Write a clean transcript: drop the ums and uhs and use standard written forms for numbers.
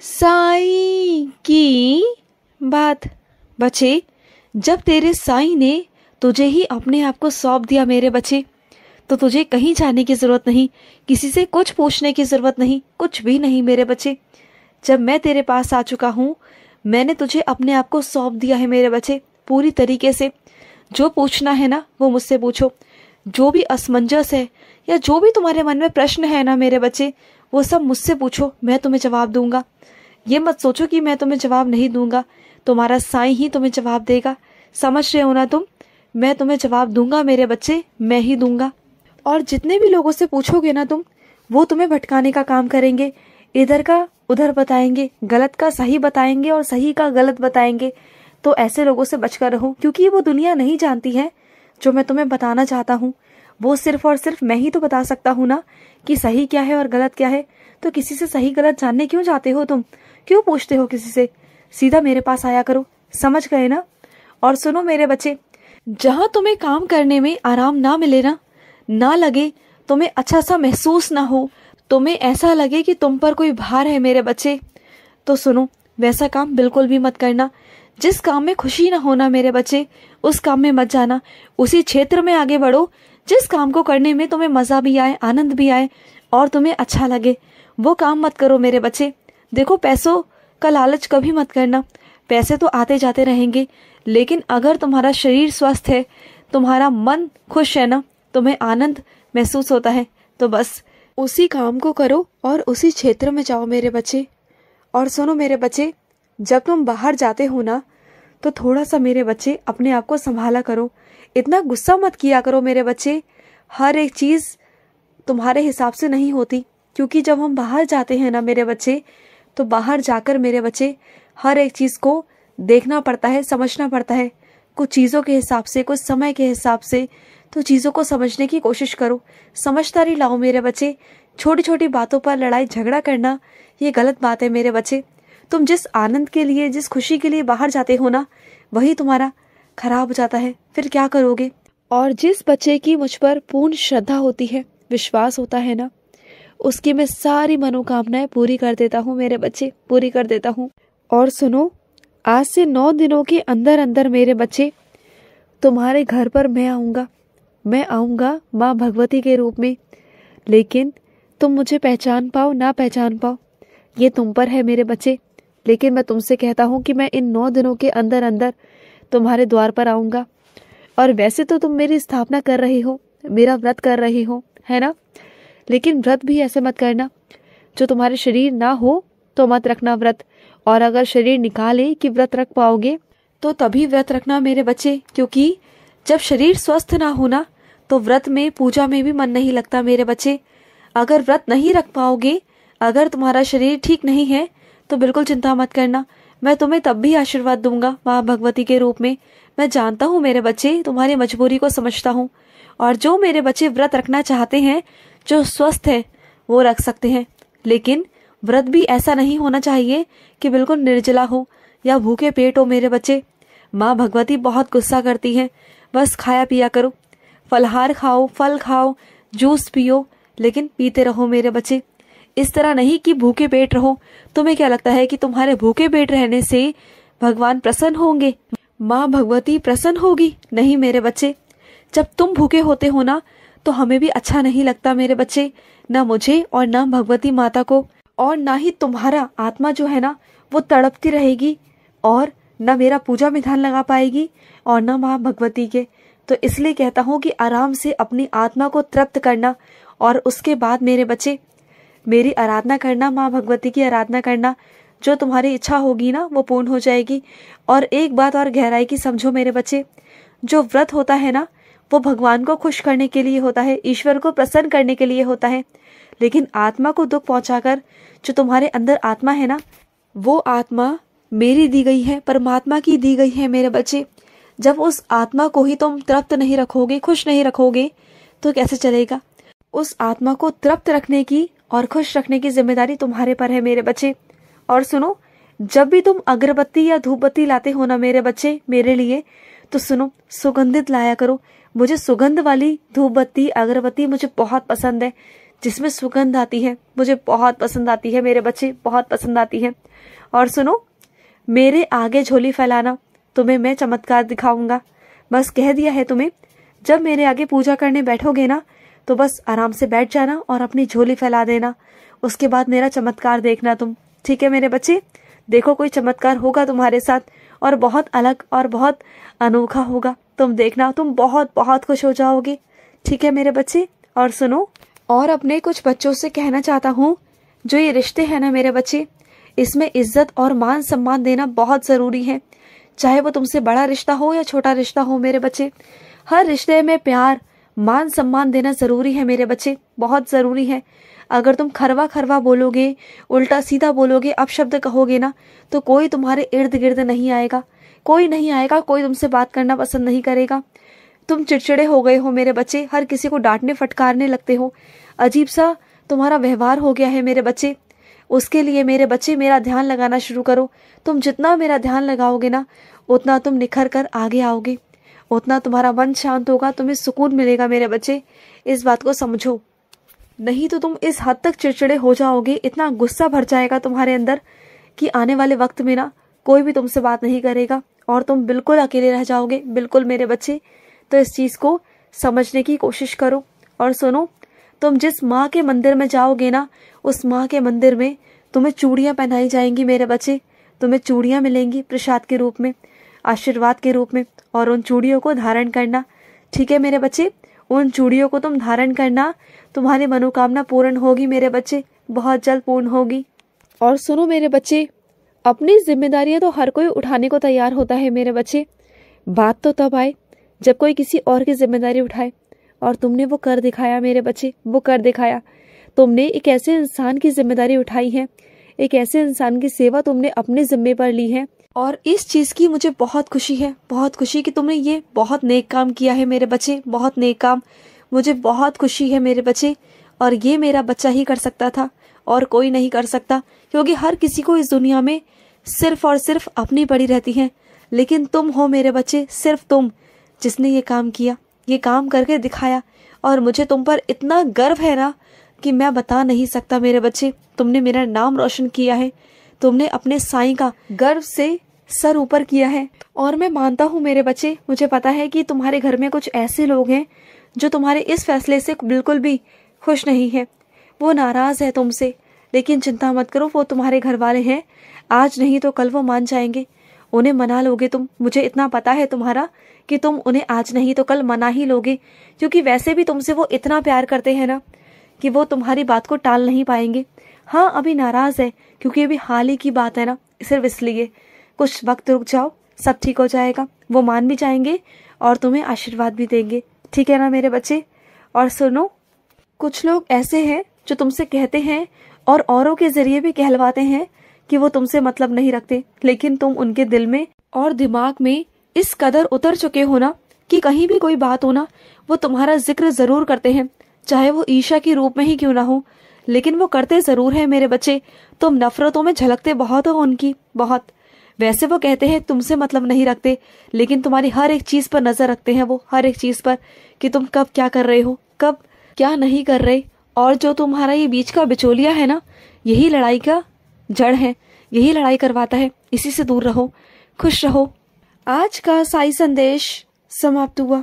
साईं की बात। बच्चे, जब तेरे साईं ने तुझे ही अपने आप को सौंप दिया मेरे बच्चे, तो तुझे कहीं जाने की जरूरत नहीं, किसी से कुछ पूछने की जरूरत नहीं, कुछ भी नहीं मेरे बच्चे। जब मैं तेरे पास आ चुका हूँ, मैंने तुझे अपने आप को सौंप दिया है मेरे बच्चे पूरी तरीके से। जो पूछना है ना वो मुझसे पूछो, जो भी असमंजस है या जो भी तुम्हारे मन में प्रश्न है ना मेरे बच्चे, वो सब मुझसे पूछो, मैं तुम्हें जवाब दूंगा। ये मत सोचो कि मैं तुम्हें जवाब नहीं दूंगा, तुम्हारा साईं ही तुम्हें जवाब देगा। समझ रहे हो ना तुम? मैं तुम्हें जवाब दूंगा मेरे बच्चे, मैं ही दूंगा। और जितने भी लोगों से पूछोगे ना तुम, वो तुम्हें भटकाने का काम करेंगे, इधर का उधर बताएंगे, गलत का सही बताएंगे और सही का गलत बताएंगे। तो ऐसे लोगों से बचकर रहो, क्योंकि वो दुनिया नहीं जानती है जो मैं तुम्हें बताना चाहता हूँ। वो सिर्फ और सिर्फ मैं ही तो बता सकता हूँ ना कि सही क्या है और गलत क्या है। तो किसी से सही गलत जानने क्यों जाते हो तुम? क्यों पूछते हो किसी से? सीधा मेरे पास आया करो, समझ गए ना? और सुनो मेरे बच्चे, जहाँ तुम्हें काम करने में आराम ना मिले ना लगे, तुम्हें अच्छा सा महसूस ना हो, तुम्हें ऐसा लगे कि तुम पर कोई भार है मेरे बच्चे, तो सुनो, वैसा काम बिल्कुल भी मत करना। जिस काम में खुशी ना होना मेरे बच्चे, उस काम में मत जाना। उसी क्षेत्र में आगे बढ़ो जिस काम को करने में तुम्हें मजा भी आए, आनंद भी आए और तुम्हें अच्छा लगे, वो काम मत करो मेरे बच्चे। देखो, पैसों का लालच कभी मत करना। पैसे तो आते जाते रहेंगे, लेकिन अगर तुम्हारा शरीर स्वस्थ है, तुम्हारा मन खुश है ना, तुम्हें आनंद महसूस होता है, तो बस उसी काम को करो और उसी क्षेत्र में जाओ मेरे बच्चे। और सुनो मेरे बच्चे, जब तुम बाहर जाते हो ना, तो थोड़ा सा मेरे बच्चे अपने आप को संभाला करो। इतना गुस्सा मत किया करो मेरे बच्चे। हर एक चीज तुम्हारे हिसाब से नहीं होती, क्योंकि जब हम बाहर जाते हैं ना मेरे बच्चे, तो बाहर जाकर मेरे बच्चे हर एक चीज को देखना पड़ता है, समझना पड़ता है, कुछ चीजों के हिसाब से, कुछ समय के हिसाब से। तो चीजों को समझने की कोशिश करो, समझदारी लाओ मेरे बच्चे। छोटी छोटी बातों पर लड़ाई झगड़ा करना ये गलत बात है मेरे बच्चे। तुम जिस आनंद के लिए, जिस खुशी के लिए बाहर जाते हो ना, वही तुम्हारा खराब हो जाता है, फिर क्या करोगे? और जिस बच्चे की मुझ पर पूर्ण श्रद्धा होती है, विश्वास होता है ना, उसकी मैं सारी मनोकामनाएं पूरी कर देता हूँ मेरे बच्चे, पूरी कर देता हूँ। और सुनो, आज से 9 दिनों के अंदर अंदर मेरे बच्चे, तुम्हारे घर पर मैं आऊंगा माँ भगवती के रूप में। लेकिन तुम मुझे पहचान पाओ ना पहचान पाओ, ये तुम पर है मेरे बच्चे। लेकिन मैं तुमसे कहता हूँ कि मैं इन 9 दिनों के अंदर अंदर तुम्हारे द्वार पर आऊंगा। और वैसे तो तुम मेरी स्थापना कर रही हो, मेरा व्रत कर रही हो, है ना? लेकिन व्रत भी ऐसे मत करना, जो तुम्हारे शरीर ना हो तो मत रखना व्रत। और अगर शरीर निकाले कि व्रत रख पाओगे, तो तभी व्रत रखना मेरे बच्चे, क्योंकि जब शरीर स्वस्थ ना होना तो व्रत में, पूजा में भी मन नहीं लगता मेरे बच्चे। अगर व्रत नहीं रख पाओगे, अगर तुम्हारा शरीर ठीक नहीं है, तो बिल्कुल चिंता मत करना, मैं तुम्हें तब भी आशीर्वाद दूंगा माँ भगवती के रूप में। मैं जानता हूँ मेरे बच्चे, तुम्हारी मजबूरी को समझता हूँ। और जो मेरे बच्चे व्रत रखना चाहते हैं, जो स्वस्थ है, वो रख सकते हैं। लेकिन व्रत भी ऐसा नहीं होना चाहिए कि बिल्कुल निर्जला हो या भूखे पेट हो मेरे बच्चे। माँ भगवती बहुत गुस्सा करती है। बस खाया पिया करो, फलहार खाओ, फल खाओ, जूस पियो, लेकिन पीते रहो मेरे बच्चे। इस तरह नहीं कि भूखे पेट रहो। तुम्हें क्या लगता है कि तुम्हारे भूखे पेट रहने से भगवान प्रसन्न होंगे, माँ भगवती प्रसन्न होगी? नहीं मेरे बच्चे। जब तुम भूखे होते हो ना, तो हमें भी अच्छा नहीं लगता मेरे बच्चे, ना मुझे और ना भगवती माता को। और ना ही तुम्हारा आत्मा जो है ना, वो तड़पती रहेगी, और ना मेरा पूजा में ध्यान लगा पाएगी और ना माँ भगवती के। तो इसलिए कहता हूँ कि आराम से अपनी आत्मा को तृप्त करना, और उसके बाद मेरे बच्चे मेरी आराधना करना, माँ भगवती की आराधना करना। जो तुम्हारी इच्छा होगी ना, वो पूर्ण हो जाएगी। और एक बात और गहराई की समझो मेरे बच्चे, जो व्रत होता है ना, वो भगवान को खुश करने के लिए होता है, ईश्वर को प्रसन्न करने के लिए होता है। लेकिन आत्मा को दुख पहुंचाकर, जो तुम्हारे अंदर आत्मा है ना, वो आत्मा मेरी दी गई है, परमात्मा की दी गई है मेरे बच्चे। जब उस आत्मा को ही तुम तृप्त नहीं रखोगे, खुश नहीं रखोगे, तो कैसे चलेगा? उस आत्मा को तृप्त रखने की और खुश रखने की जिम्मेदारी तुम्हारे पर है मेरे बच्चे। और सुनो, जब भी तुम अगरबत्ती या धूपबत्ती लाते हो ना मेरे बच्चे मेरे लिए, तो सुनो, सुगंधित लाया करो। मुझे सुगंध वाली धूपबत्ती, अगरबत्ती मुझे बहुत पसंद है। जिसमें सुगंध आती है, मुझे बहुत पसंद आती है मेरे बच्चे, बहुत पसंद आती है। और सुनो, मेरे आगे झोली फैलाना, तुम्हें मैं चमत्कार दिखाऊंगा। बस कह दिया है तुम्हें, जब मेरे आगे पूजा करने बैठोगे ना तो बस आराम से बैठ जाना और अपनी झोली फैला देना। उसके बाद मेरा चमत्कार देखना तुम, ठीक है मेरे बच्चे? देखो कोई चमत्कार होगा तुम्हारे साथ और बहुत अलग और बहुत अनोखा होगा। तुम देखना, तुम बहुत बहुत खुश हो जाओगे, ठीक है मेरे बच्चे? और सुनो, और अपने कुछ बच्चों से कहना चाहता हूँ, जो ये रिश्ते हैं ना मेरे बच्चे, इसमें इज्जत और मान सम्मान देना बहुत जरूरी है। चाहे वो तुमसे बड़ा रिश्ता हो या छोटा रिश्ता हो मेरे बच्चे, हर रिश्ते में प्यार मान सम्मान देना जरूरी है मेरे बच्चे, बहुत जरूरी है। अगर तुम खरवा खरवा बोलोगे, उल्टा सीधा बोलोगे, अपशब्द कहोगे ना, तो कोई तुम्हारे इर्द गिर्द नहीं आएगा, कोई नहीं आएगा, कोई तुमसे बात करना पसंद नहीं करेगा। तुम चिड़चिड़े हो गए हो मेरे बच्चे, हर किसी को डांटने फटकारने लगते हो, अजीब सा तुम्हारा व्यवहार हो गया है मेरे बच्चे। उसके लिए मेरे बच्चे मेरा ध्यान लगाना शुरू करो। तुम जितना मेरा ध्यान लगाओगे ना, उतना तुम निखर कर आगे आओगे, उतना तुम्हारा मन शांत होगा, तुम्हें सुकून मिलेगा मेरे बच्चे। इस बात को समझो, नहीं तो तुम इस हद तक चिड़चिड़े हो जाओगे, इतना गुस्सा भर जाएगा तुम्हारे अंदर कि आने वाले वक्त में ना कोई भी तुमसे बात नहीं करेगा और तुम बिल्कुल अकेले रह जाओगे, बिल्कुल मेरे बच्चे। तो इस चीज को समझने की कोशिश करो। और सुनो, तुम जिस माँ के मंदिर में जाओगे ना, उस माँ के मंदिर में तुम्हें चूड़ियां पहनाई जाएंगी मेरे बच्चे। तुम्हें चूड़ियां मिलेंगी प्रसाद के रूप में, आशीर्वाद के रूप में, और उन चूड़ियों को धारण करना, ठीक है मेरे बच्चे? उन चूड़ियों को तुम धारण करना, तुम्हारी मनोकामना पूर्ण होगी मेरे बच्चे, बहुत जल्द पूर्ण होगी। और सुनो मेरे बच्चे, अपनी जिम्मेदारियां तो हर कोई उठाने को तैयार होता है मेरे बच्चे। बात तो तब आए जब कोई किसी और की जिम्मेदारी उठाए, और तुमने वो कर दिखाया मेरे बच्चे, वो कर दिखाया। तुमने एक ऐसे इंसान की जिम्मेदारी उठाई है, एक ऐसे इंसान की सेवा तुमने अपने जिम्मे पर ली है, और इस चीज की मुझे बहुत खुशी है, बहुत खुशी कि तुमने ये बहुत नेक काम किया है मेरे बच्चे, बहुत नेक काम। मुझे बहुत खुशी है मेरे बच्चे, और ये मेरा बच्चा ही कर सकता था और कोई नहीं कर सकता, क्योंकि हर किसी को इस दुनिया में सिर्फ और सिर्फ अपनी पड़ी रहती है। लेकिन तुम हो मेरे बच्चे, सिर्फ तुम, जिसने ये काम किया, ये काम करके दिखाया। और मुझे तुम पर इतना गर्व है ना कि मैं बता नहीं सकता मेरे बच्चे। तुमने मेरा नाम रोशन किया है, तुमने अपने साईं का गर्व से सर ऊपर किया है। और मैं मानता हूँ मेरे बच्चे, मुझे पता है कि तुम्हारे घर में कुछ ऐसे लोग हैं जो तुम्हारे इस फैसले से बिल्कुल भी खुश नहीं है, वो नाराज है तुमसे। लेकिन चिंता मत करो, वो तुम्हारे घर वाले हैं, आज नहीं तो कल वो मान जाएंगे, उन्हें मना लोगे तुम। मुझे इतना पता है तुम्हारा कि तुम उन्हें आज नहीं तो कल मना ही लोगे, क्योंकि वैसे भी तुमसे वो इतना प्यार करते हैं ना कि वो तुम्हारी बात को टाल नहीं पाएंगे। हाँ, अभी नाराज है क्योंकि अभी हाल ही की बात है ना, सिर्फ इसलिए। कुछ वक्त रुक जाओ, सब ठीक हो जाएगा, वो मान भी जाएंगे और तुम्हें आशीर्वाद भी देंगे, ठीक है ना मेरे बच्चे? और सुनो, कुछ लोग ऐसे हैं जो तुमसे कहते हैं और औरों के जरिए भी कहलवाते हैं कि वो तुमसे मतलब नहीं रखते, लेकिन तुम उनके दिल में और दिमाग में इस कदर उतर चुके हो ना कि कहीं भी कोई बात हो ना, वो तुम्हारा जिक्र जरूर करते हैं, चाहे वो ईर्ष्या के रूप में ही क्यों ना हो, लेकिन वो करते जरूर है मेरे बच्चे। तुम नफरतों में झलकते बहुत हो उनकी, बहुत। वैसे वो कहते हैं तुमसे मतलब नहीं रखते, लेकिन तुम्हारी हर एक चीज पर नजर रखते हैं वो, हर एक चीज पर, कि तुम कब क्या कर रहे हो, कब क्या नहीं कर रहे। और जो तुम्हारा ये बीच का बिचौलिया है ना, यही लड़ाई का जड़ है, यही लड़ाई करवाता है। इसी से दूर रहो, खुश रहो। आज का साई संदेश समाप्त हुआ।